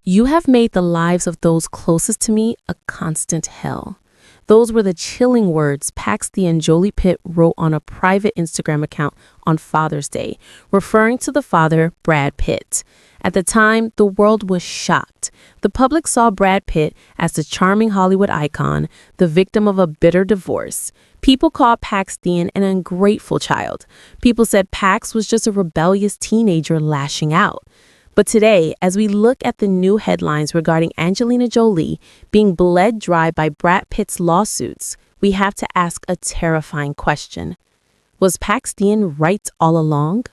You have made the lives of those closest to me a constant hell. Those were the chilling words Pax and Jolie-Pitt wrote on a private Instagram account on Father's Day, referring to the father, Brad Pitt. At the time, the world was shocked. The public saw Brad Pitt as the charming Hollywood icon, the victim of a bitter divorce. People called Pax an ungrateful child. People said Pax was just a rebellious teenager lashing out. But today, as we look at the new headlines regarding Angelina Jolie being bled dry by Brad Pitt's lawsuits, we have to ask a terrifying question. Was Pax right all along?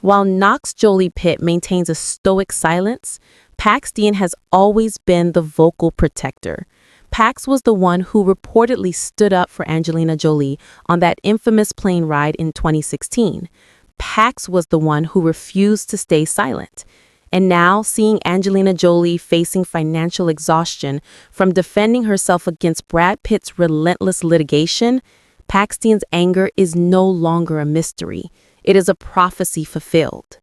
While Knox Jolie-Pitt maintains a stoic silence, Pax has always been the vocal protector. Pax was the one who reportedly stood up for Angelina Jolie on that infamous plane ride in 2016. Pax was the one who refused to stay silent. And now, seeing Angelina Jolie facing financial exhaustion from defending herself against Brad Pitt's relentless litigation, Paxton's anger is no longer a mystery. It is a prophecy fulfilled.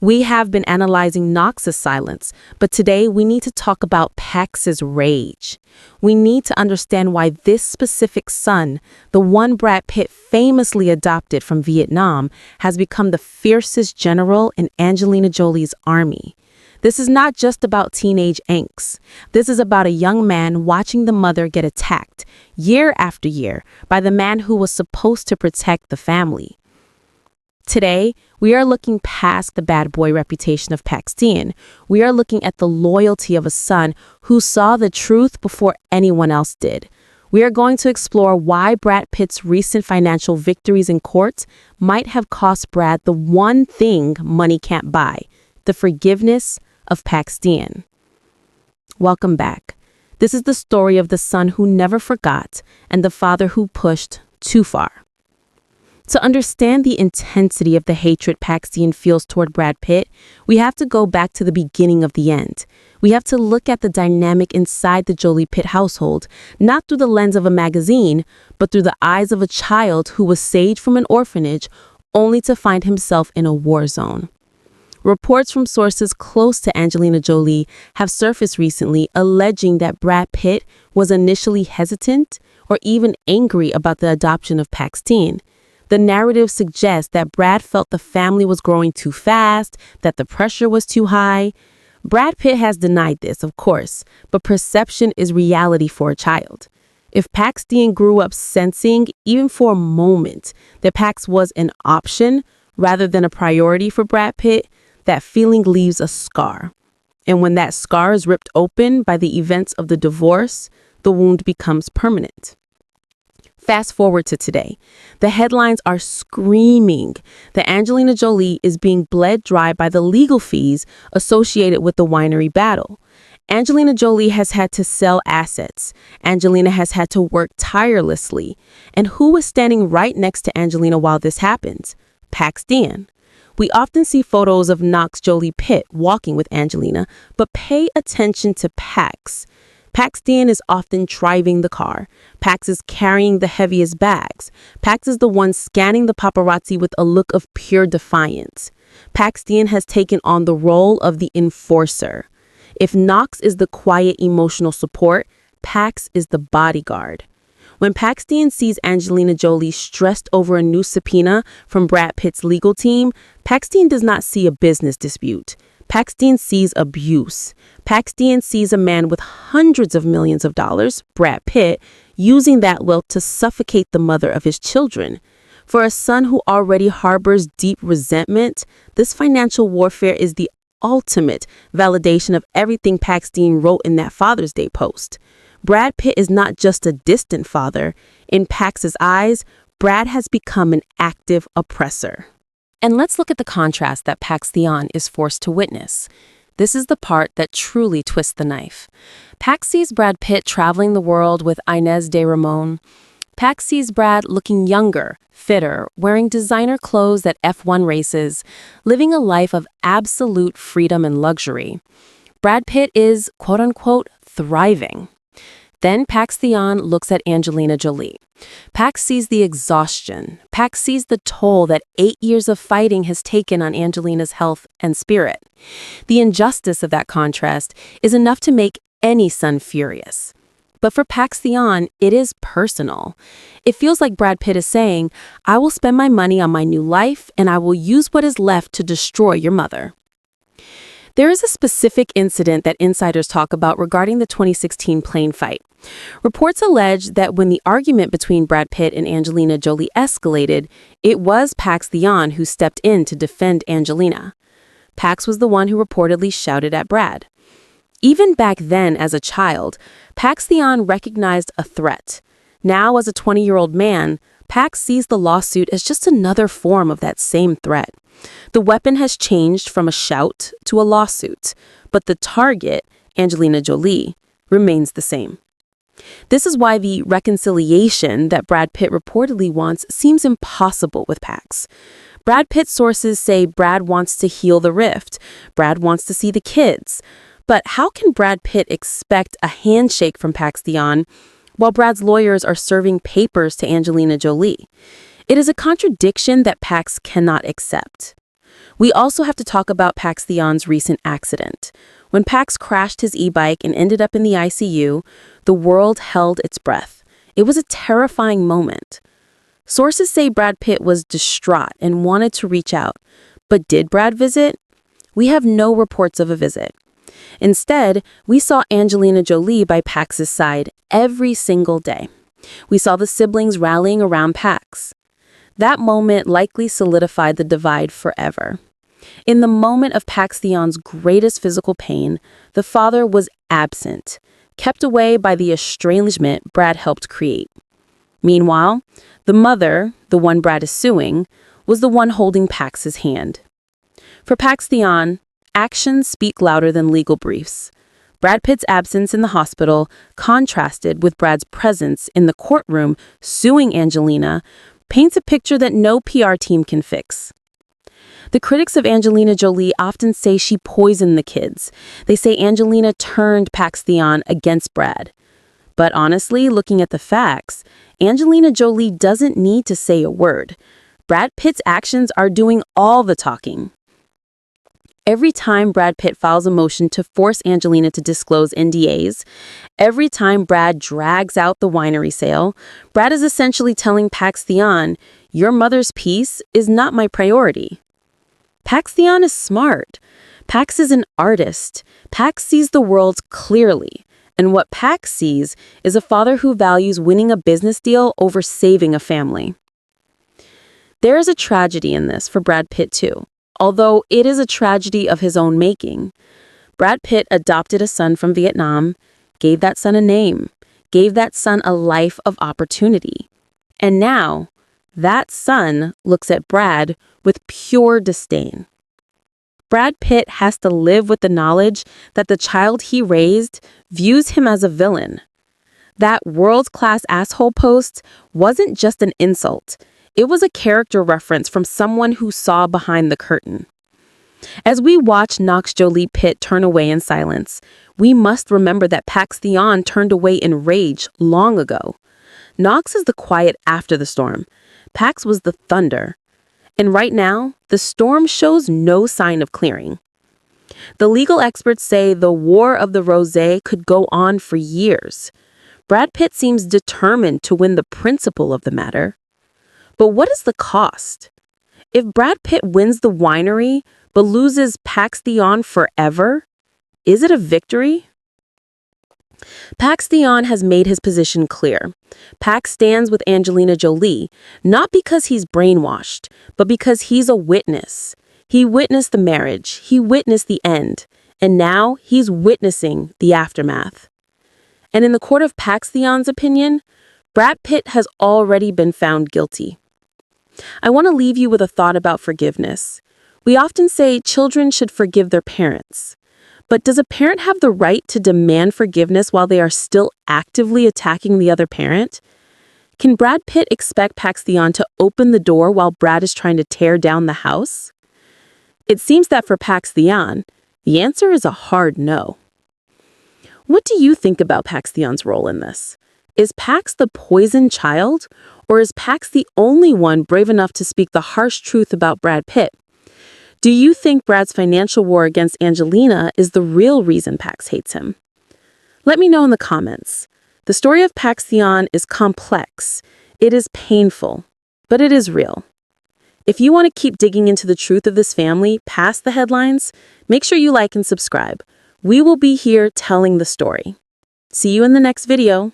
We have been analyzing Knox's silence, but today we need to talk about Pax's rage. We need to understand why this specific son, the one Brad Pitt famously adopted from Vietnam, has become the fiercest general in Angelina Jolie's army. This is not just about teenage angst. This is about a young man watching the mother get attacked year after year by the man who was supposed to protect the family. Today, we are looking past the bad boy reputation of Paxton. We are looking at the loyalty of a son who saw the truth before anyone else did. We are going to explore why Brad Pitt's recent financial victories in court might have cost Brad the one thing money can't buy, the forgiveness of Paxton. Welcome back. This is the story of the son who never forgot and the father who pushed too far. To understand the intensity of the hatred Paxton feels toward Brad Pitt, we have to go back to the beginning of the end. We have to look at the dynamic inside the Jolie-Pitt household, not through the lens of a magazine, but through the eyes of a child who was saved from an orphanage only to find himself in a war zone. Reports from sources close to Angelina Jolie have surfaced recently alleging that Brad Pitt was initially hesitant or even angry about the adoption of Paxton. The narrative suggests that Brad felt the family was growing too fast, that the pressure was too high. Brad Pitt has denied this, of course, but perception is reality for a child. If Paxton grew up sensing, even for a moment, that Pax was an option rather than a priority for Brad Pitt, that feeling leaves a scar. And when that scar is ripped open by the events of the divorce, the wound becomes permanent. Fast forward to today. The headlines are screaming that Angelina Jolie is being bled dry by the legal fees associated with the winery battle. Angelina Jolie has had to sell assets. Angelina has had to work tirelessly. And who is standing right next to Angelina while this happens? Paxton. We often see photos of Knox Jolie-Pitt walking with Angelina, but pay attention to Pax. Paxton is often driving the car. Pax is carrying the heaviest bags. Pax is the one scanning the paparazzi with a look of pure defiance. Paxton has taken on the role of the enforcer. If Knox is the quiet emotional support, Pax is the bodyguard. When Paxton sees Angelina Jolie stressed over a new subpoena from Brad Pitt's legal team, Paxton does not see a business dispute. Paxton sees abuse. Paxton sees a man with hundreds of millions of dollars, Brad Pitt, using that wealth to suffocate the mother of his children. For a son who already harbors deep resentment, this financial warfare is the ultimate validation of everything Paxton wrote in that Father's Day post. Brad Pitt is not just a distant father. In Pax's eyes, Brad has become an active oppressor. And let's look at the contrast that Paxton is forced to witness. This is the part that truly twists the knife. Pax sees Brad Pitt traveling the world with Inez de Ramon. Pax sees Brad looking younger, fitter, wearing designer clothes at F1 races, living a life of absolute freedom and luxury. Brad Pitt is, quote-unquote, thriving. Then Pax looks at Angelina Jolie. Pax sees the exhaustion. Pax sees the toll that 8 years of fighting has taken on Angelina's health and spirit. The injustice of that contrast is enough to make any son furious. But for Pax, it is personal. It feels like Brad Pitt is saying, I will spend my money on my new life and I will use what is left to destroy your mother. There is a specific incident that insiders talk about regarding the 2016 plane fight. Reports allege that when the argument between Brad Pitt and Angelina Jolie escalated, it was Pax who stepped in to defend Angelina. Pax was the one who reportedly shouted at Brad. Even back then, as a child, Pax recognized a threat. Now, as a 20-year-old man, Pax sees the lawsuit as just another form of that same threat. The weapon has changed from a shout to a lawsuit, but the target, Angelina Jolie, remains the same. This is why the reconciliation that Brad Pitt reportedly wants seems impossible with Pax. Brad Pitt sources say Brad wants to heal the rift. Brad wants to see the kids. But how can Brad Pitt expect a handshake from Pax while Brad's lawyers are serving papers to Angelina Jolie? It is a contradiction that Pax cannot accept. We also have to talk about Pax recent accident. When Pax crashed his e-bike and ended up in the ICU, the world held its breath. It was a terrifying moment. Sources say Brad Pitt was distraught and wanted to reach out. But did Brad visit? We have no reports of a visit. Instead, we saw Angelina Jolie by Pax's side every single day. We saw the siblings rallying around Pax. That moment likely solidified the divide forever. In the moment of Pax greatest physical pain, the father was absent, kept away by the estrangement Brad helped create. Meanwhile, the mother, the one Brad is suing, was the one holding Pax's hand. For Pax actions speak louder than legal briefs. Brad Pitt's absence in the hospital, contrasted with Brad's presence in the courtroom suing Angelina, paints a picture that no PR team can fix. The critics of Angelina Jolie often say she poisoned the kids. They say Angelina turned Pax against Brad. But honestly, looking at the facts, Angelina Jolie doesn't need to say a word. Brad Pitt's actions are doing all the talking. Every time Brad Pitt files a motion to force Angelina to disclose NDAs, every time Brad drags out the winery sale, Brad is essentially telling Pax your mother's peace is not my priority. Pax is smart. Pax is an artist. Pax sees the world clearly. And what Pax sees is a father who values winning a business deal over saving a family. There is a tragedy in this for Brad Pitt too. Although it is a tragedy of his own making. Brad Pitt adopted a son from Vietnam, gave that son a name, gave that son a life of opportunity. And now, that son looks at Brad with pure disdain. Brad Pitt has to live with the knowledge that the child he raised views him as a villain. That world-class asshole post wasn't just an insult. It was a character reference from someone who saw behind the curtain. As we watch Jolie-Pitt turn away in silence, we must remember that Pax turned away in rage long ago. Knox is the quiet after the storm. Pax was the thunder. And right now, the storm shows no sign of clearing. The legal experts say the war of the rosé could go on for years. Brad Pitt seems determined to win the principle of the matter. But what is the cost? If Brad Pitt wins the winery but loses Pax forever, is it a victory? Pax has made his position clear. Pax stands with Angelina Jolie, not because he's brainwashed, but because he's a witness. He witnessed the marriage, he witnessed the end, and now he's witnessing the aftermath. And in the court of Pax opinion, Brad Pitt has already been found guilty. I want to leave you with a thought about forgiveness. We often say children should forgive their parents. But does a parent have the right to demand forgiveness while they are still actively attacking the other parent? Can Brad Pitt expect Pax to open the door while Brad is trying to tear down the house? It seems that for Pax the answer is a hard no. What do you think about Pax role in this? Is Pax the poison child, or is Pax the only one brave enough to speak the harsh truth about Brad Pitt? Do you think Brad's financial war against Angelina is the real reason Pax hates him? Let me know in the comments. The story of Pax is complex. It is painful, but it is real. If you want to keep digging into the truth of this family past the headlines, make sure you like and subscribe. We will be here telling the story. See you in the next video.